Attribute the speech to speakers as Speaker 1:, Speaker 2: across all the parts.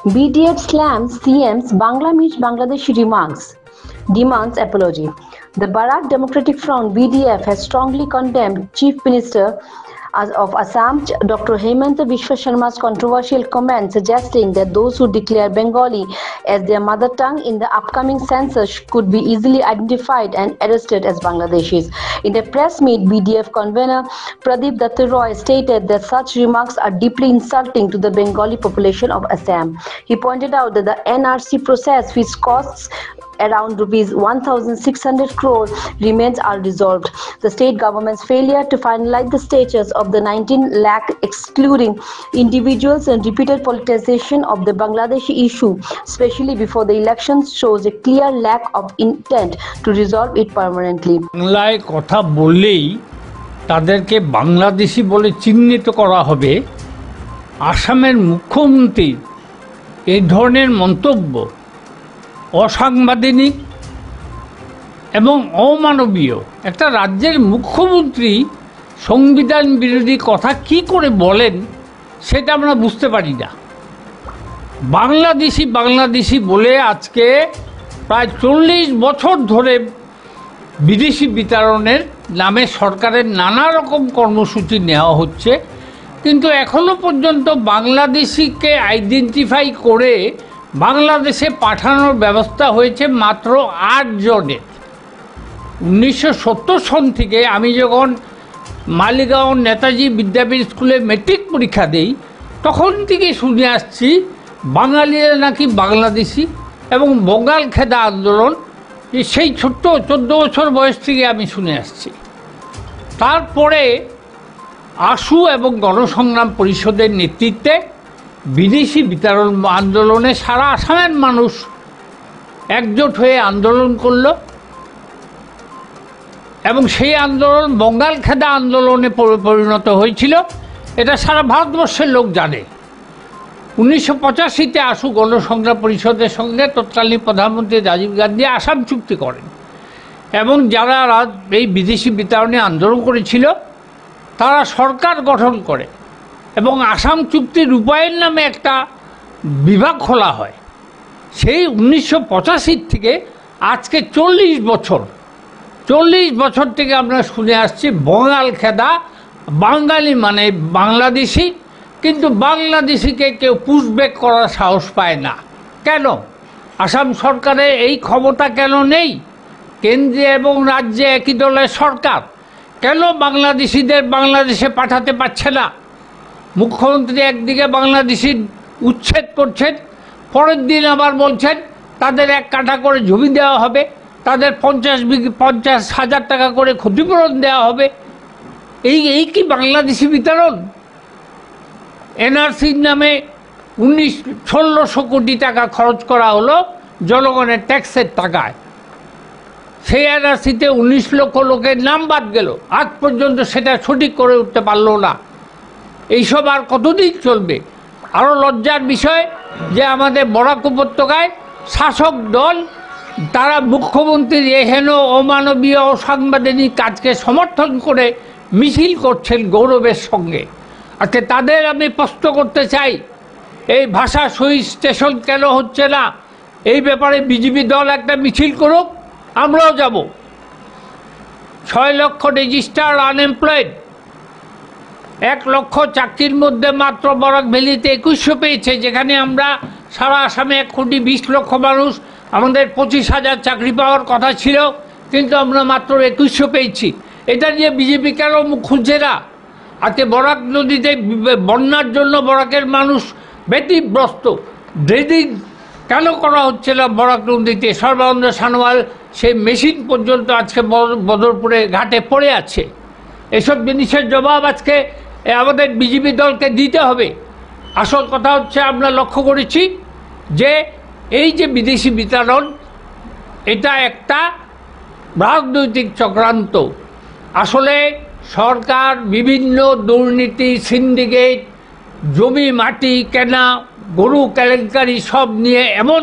Speaker 1: BDF slams CM's Bangla meets Bangladeshi remarks, demands apology. The Bharat Democratic Front (BDF) has strongly condemned Chief Minister of Assam Dr. Hemanta Biswa Sharma's controversial comment suggesting that those who declare Bengali as their mother tongue in the upcoming census could be easily identified and arrested as Bangladeshis. In a press meet, BDF convener Pradeep Datta Roy stated that such remarks are deeply insulting to the Bengali population of Assam. He pointed out that the NRC process, which costs around rupees 1,600 crore, remains unresolved. The state government's failure to finalize the status of the 19 lakh excluding individuals and repeated politicization of the Bangladeshi issue, especially before the elections, shows a clear lack of intent to resolve it permanently.
Speaker 2: বাংলায় কথা বললেই তাদেরকে বাংলাদেশি বলে চিহ্নিত করা হবে। আসামের মুখ্যমন্ত্রীর এই ধরনের মন্তব্য অসাংবিধানিক এবং অমানবীয়। একটা রাজ্যের মুখ্যমন্ত্রী সংবিধান বিরোধী কথা কি করে বলেন সেটা আমরা বুঝতে পারি না। বাংলাদেশি বলে আজকে প্রায় 40 বছর ধরে বিদেশি বিতাড়নের নামে সরকারের নানা রকম কর্মসূচি নেওয়া হচ্ছে, কিন্তু এখনো পর্যন্ত বাংলাদেশিকে আইডেন্টিফাই করে বাংলাদেশে পাঠানোর ব্যবস্থা হয়েছে মাত্র 8 জনের। 1970 সন থেকে আমি যখন মালিগাঁও নেতাজি বিদ্যাপীঠ স্কুলে মেট্রিক পরীক্ষা দেই তখন থেকে শুনে আসছি বাঙালিরা নাকি বাংলাদেশি, এবং বঙ্গাল খেদা আন্দোলন সেই ছোট্ট 14 বছর বয়স থেকে আমি শুনে আসছি। তারপরে আশু এবং গণসংগ্রাম পরিষদের নেতৃত্বে বিদেশি বিতাড়ন আন্দোলনে সারা আসামের মানুষ একজোট হয়ে আন্দোলন করল, এবং সেই আন্দোলন বঙ্গাল খেদা আন্দোলনে পরিণত হয়েছিল। এটা সারা ভারতবর্ষের লোক জানে। 1985-তে আশু গণসংগ্রাম পরিষদের সঙ্গে তৎকালীন প্রধানমন্ত্রী রাজীব গান্ধী আসাম চুক্তি করেন, এবং যারা এই বিদেশি বিতাড়নে আন্দোলন করেছিল তারা সরকার গঠন করে এবং আসাম চুক্তি রূপায়ণ নামে একটা বিভাগ খোলা হয়। সেই 1985 থেকে আজকে 40 বছর থেকে আমরা শুনে আসছি বঙ্গাল খেদা, বাঙালি মানে বাংলাদেশি, কিন্তু বাংলাদেশিকে কেউ পুশব্যাক করার সাহস পায় না। কেন? আসাম সরকারের এই ক্ষমতা কেন নেই? কেন্দ্রে এবং রাজ্যে একই দলের সরকার, কেন বাংলাদেশিদের বাংলাদেশে পাঠাতে পারছে না? মুখ্যমন্ত্রী একদিকে বাংলাদেশি উচ্ছেদ করছেন, পরের দিন আবার বলছেন তাদের 1 কাঠা করে জমি দেওয়া হবে, তাদের 50,000 টাকা করে ক্ষতিপূরণ দেওয়া হবে। এই কি বাংলাদেশি বিতরণ? এনআরসির নামে 1600 কোটি টাকা খরচ করা হলো জনগণের ট্যাক্সের টাকায়। সেই এনআরসিতে 19 লক্ষ লোকের নাম বাদ গেল, আজ পর্যন্ত সেটা সঠিক করে উঠতে পারলো না। এইসব আর কতদিন চলবে? আরও লজ্জার বিষয় যে আমাদের বরাক উপত্যকায় শাসক দল তারা মুখ্যমন্ত্রীর এহেন অমানবীয় অসাংবিধানিক কাজকে সমর্থন করে মিছিল করছেন গৌরবের সঙ্গে। আজকে তাদের আমি প্রশ্ন করতে চাই, এই ভাষা শহীদ স্টেশন কেন হচ্ছে না? এই ব্যাপারে বিজেপি দল একটা মিছিল করুক, আমরাও যাব। 6 লক্ষ রেজিস্টার আনএমপ্লয়েড, 1 লক্ষ চাকরির মধ্যে মাত্র বরাক ভ্যালিতে 2100 পেয়েছে, যেখানে আমরা সারা আসামে 1,20,00,000 মানুষ, আমাদের 25,000 চাকরি পাওয়ার কথা ছিল, কিন্তু আমরা মাত্র 2100 পেয়েছি। এটা নিয়ে বিজেপি কেন মুখ খুলছে না? আজকে বরাক নদীতে বন্যার জন্য বরাকের মানুষ ব্যতিব্যস্ত, ড্রেজিং কেন করা হচ্ছে না বরাক নদীতে? সর্বানন্দ সানোয়াল সেই মেশিন পর্যন্ত আজকে বদরপুরে ঘাটে পড়ে আছে। এসব জিনিসের জবাব আজকে আমাদের বিজেপি দলকে দিতে হবে। আসল কথা হচ্ছে আমরা লক্ষ্য করেছি যে এই যে বিদেশি বিতাড়ন, এটা একটা রাজনৈতিক চক্রান্ত। আসলে সরকার বিভিন্ন দুর্নীতি, সিন্ডিকেট, জমি মাটি কেনা, গরু কেলেঙ্কারি সব নিয়ে এমন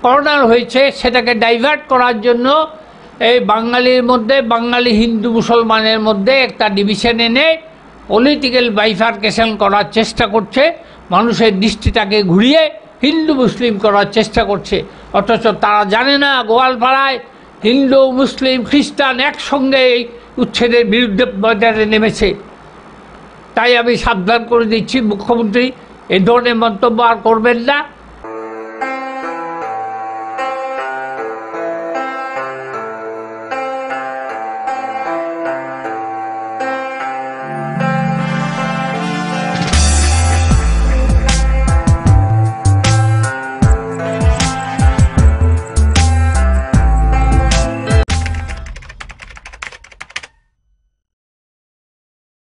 Speaker 2: কর্নার হয়েছে, সেটাকে ডাইভার্ট করার জন্য এই বাঙালির মধ্যে, বাঙালি হিন্দু মুসলমানের মধ্যে একটা ডিভিশন এনে পলিটিক্যাল বাইফার্কেশন করার চেষ্টা করছে, মানুষের দৃষ্টিটাকে ঘুরিয়ে হিন্দু মুসলিম করার চেষ্টা করছে, অথচ তারা জানে না গোয়ালপাড়ায় হিন্দু মুসলিম খ্রিস্টান একসঙ্গে এই উচ্ছেদের বিরুদ্ধে ময়দানে নেমেছে। তাই আমি সাবধান করে দিচ্ছি, মুখ্যমন্ত্রী এই ধরনের মন্তব্য আর করবেন না।